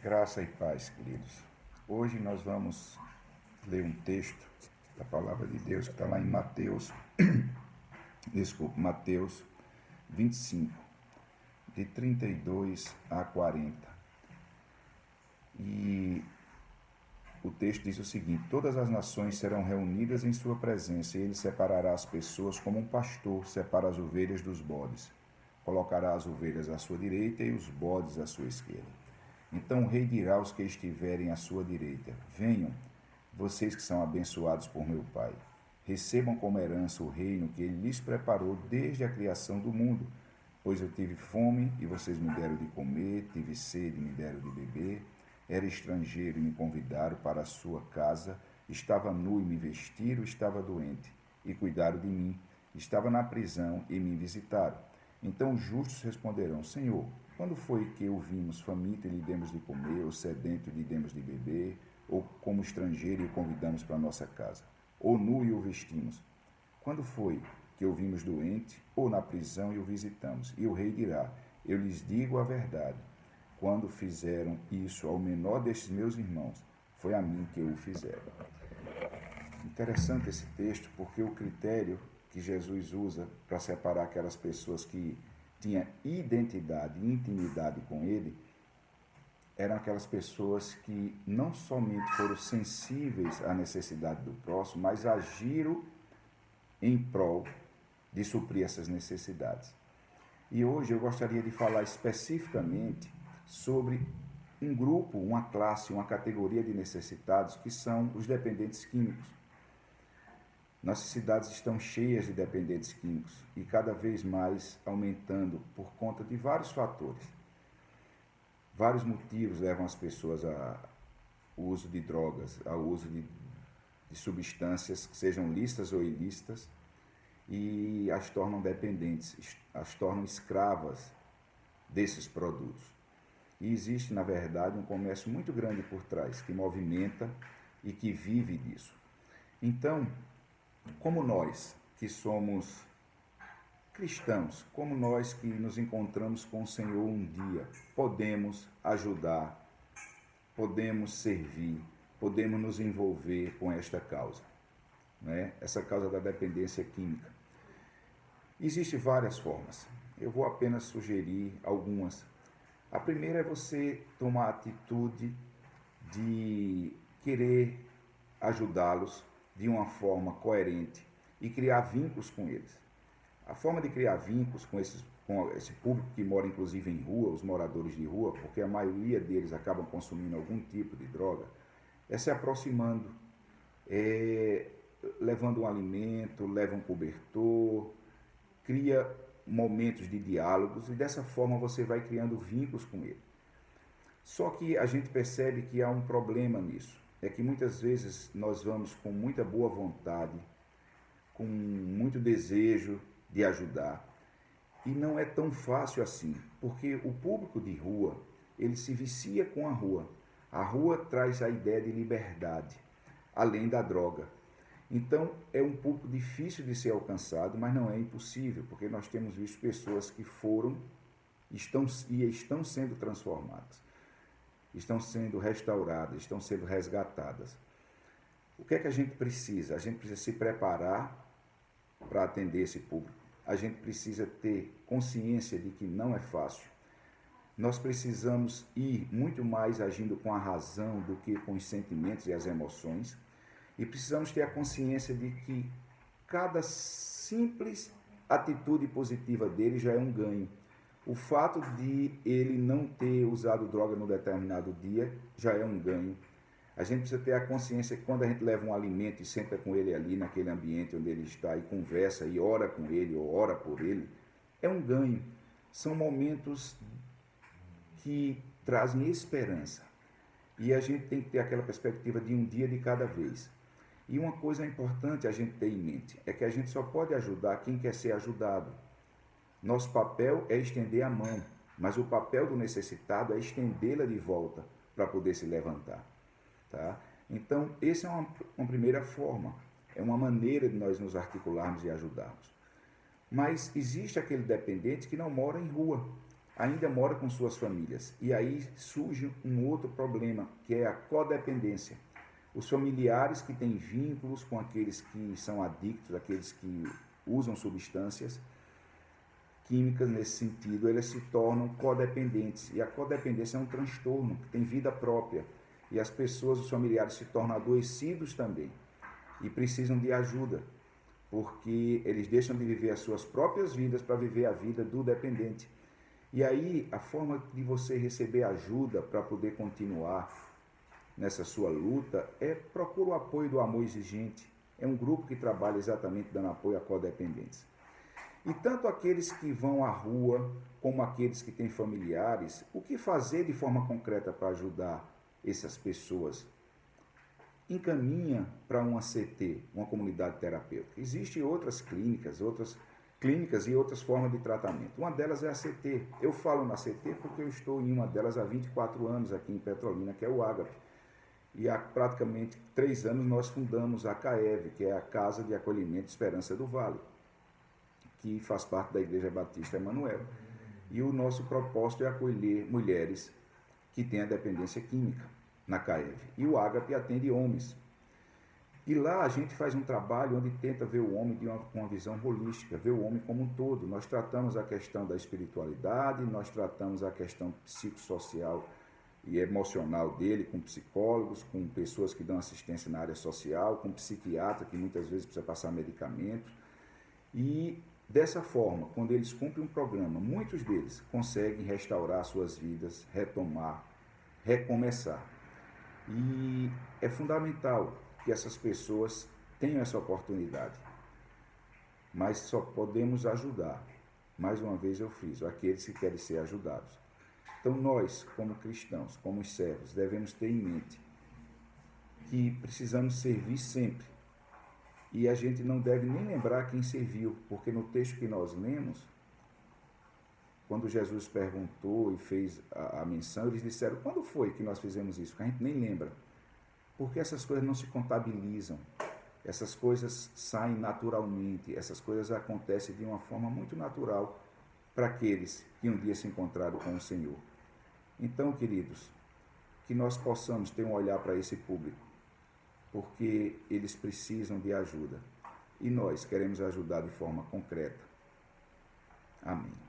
Graça e paz, queridos. Hoje nós vamos ler um texto da palavra de Deus que está lá em Mateus 25, de 32 a 40. E o texto diz o seguinte: todas as nações serão reunidas em sua presença, e ele separará as pessoas como um pastor separa as ovelhas dos bodes. Colocará as ovelhas à sua direita e os bodes à sua esquerda. Então o rei dirá aos que estiverem à sua direita: venham, vocês que são abençoados por meu Pai. Recebam como herança o reino que ele lhes preparou desde a criação do mundo. Pois eu tive fome e vocês me deram de comer, tive sede e me deram de beber, era estrangeiro e me convidaram para a sua casa, estava nu e me vestiram, estava doente e cuidaram de mim, estava na prisão e me visitaram. Então os justos responderão: Senhor, quando foi que o vimos faminto e lhe demos de comer, ou sedento e lhe demos de beber, ou como estrangeiro e o convidamos para a nossa casa, ou nu e o vestimos? Quando foi que o vimos doente, ou na prisão e o visitamos? E o rei dirá: eu lhes digo a verdade, quando fizeram isso ao menor destes meus irmãos, foi a mim que o fizeram. Interessante esse texto, porque o critério que Jesus usa para separar aquelas pessoas que tinham identidade e intimidade com ele, eram aquelas pessoas que não somente foram sensíveis à necessidade do próximo, mas agiram em prol de suprir essas necessidades. E hoje eu gostaria de falar especificamente sobre um grupo, uma classe, uma categoria de necessitados que são os dependentes químicos. Nossas cidades estão cheias de dependentes químicos e cada vez mais aumentando por conta de vários fatores. Vários motivos levam as pessoas ao uso de drogas, ao uso de substâncias, que sejam lícitas ou ilícitas, e as tornam dependentes, as tornam escravas desses produtos. E existe, na verdade, um comércio muito grande por trás, que movimenta e que vive disso. Então, como nós que somos cristãos, como nós que nos encontramos com o Senhor um dia, podemos ajudar, podemos servir, podemos nos envolver com esta causa, né? Essa causa da dependência química. Existem várias formas, eu vou apenas sugerir algumas. A primeira é você tomar a atitude de querer ajudá-los de uma forma coerente e criar vínculos com eles. A forma de criar vínculos com esse público que mora inclusive em rua, os moradores de rua, porque a maioria deles acabam consumindo algum tipo de droga, é se aproximando, levando um alimento, leva um cobertor, cria momentos de diálogos e dessa forma você vai criando vínculos com ele. Só que a gente percebe que há um problema nisso. É que muitas vezes nós vamos com muita boa vontade, com muito desejo de ajudar, e não é tão fácil assim, porque o público de rua, ele se vicia com a rua. A rua traz a ideia de liberdade, além da droga. Então é um público difícil de ser alcançado, mas não é impossível, porque nós temos visto pessoas que estão sendo transformadas, estão sendo restauradas, estão sendo resgatadas. O que é que a gente precisa? A gente precisa se preparar para atender esse público. A gente precisa ter consciência de que não é fácil. Nós precisamos ir muito mais agindo com a razão do que com os sentimentos e as emoções. E precisamos ter a consciência de que cada simples atitude positiva dele já é um ganho. O fato de ele não ter usado droga no determinado dia já é um ganho. A gente precisa ter a consciência que quando a gente leva um alimento e senta com ele ali naquele ambiente onde ele está e conversa e ora com ele ou ora por ele, é um ganho. São momentos que trazem esperança. E a gente tem que ter aquela perspectiva de um dia de cada vez. E uma coisa importante a gente ter em mente é que a gente só pode ajudar quem quer ser ajudado. Nosso papel é estender a mão, mas o papel do necessitado é estendê-la de volta para poder se levantar. Tá? Então, essa é uma primeira forma, é uma maneira de nós nos articularmos e ajudarmos. Mas existe aquele dependente que não mora em rua. ainda mora com suas famílias. E aí surge um outro problema, que é a codependência. Os familiares que têm vínculos com aqueles que são adictos, aqueles que usam substâncias químicas nesse sentido, eles se tornam codependentes. E a codependência é um transtorno que tem vida própria. E as pessoas, os familiares, se tornam adoecidos também e precisam de ajuda, porque eles deixam de viver as suas próprias vidas para viver a vida do dependente. E aí, a forma de você receber ajuda para poder continuar nessa sua luta é procura o apoio do Amor Exigente. É um grupo que trabalha exatamente dando apoio a codependentes. E tanto aqueles que vão à rua, como aqueles que têm familiares, o que fazer de forma concreta para ajudar essas pessoas? Encaminha para uma CT, uma comunidade terapêutica. Existem outras clínicas e outras formas de tratamento. Uma delas é a CT. Eu falo na CT porque eu estou em uma delas há 24 anos aqui em Petrolina, que é o Ágape. E há praticamente 3 anos nós fundamos a CAEV, que é a Casa de Acolhimento Esperança do Vale, que faz parte da Igreja Batista Emanuel. E o nosso propósito é acolher mulheres que têm a dependência química na CAEV. E o Ágape atende homens. E lá a gente faz um trabalho onde tenta ver o homem com uma visão holística, ver o homem como um todo. Nós tratamos a questão da espiritualidade, nós tratamos a questão psicossocial e emocional dele, com psicólogos, com pessoas que dão assistência na área social, com psiquiatra, que muitas vezes precisa passar medicamentos. E dessa forma, quando eles cumprem um programa, muitos deles conseguem restaurar suas vidas, retomar, recomeçar. E é fundamental que essas pessoas tenham essa oportunidade. Mas só podemos ajudar. Mais uma vez eu friso, aqueles que querem ser ajudados. Então nós, como cristãos, como servos, devemos ter em mente que precisamos servir sempre. E a gente não deve nem lembrar quem serviu, porque no texto que nós lemos, quando Jesus perguntou e fez a menção, eles disseram, quando foi que nós fizemos isso? Que a gente nem lembra. Porque essas coisas não se contabilizam, essas coisas saem naturalmente, essas coisas acontecem de uma forma muito natural para aqueles que um dia se encontraram com o Senhor. Então, queridos, que nós possamos ter um olhar para esse público, porque eles precisam de ajuda e nós queremos ajudar de forma concreta. Amém.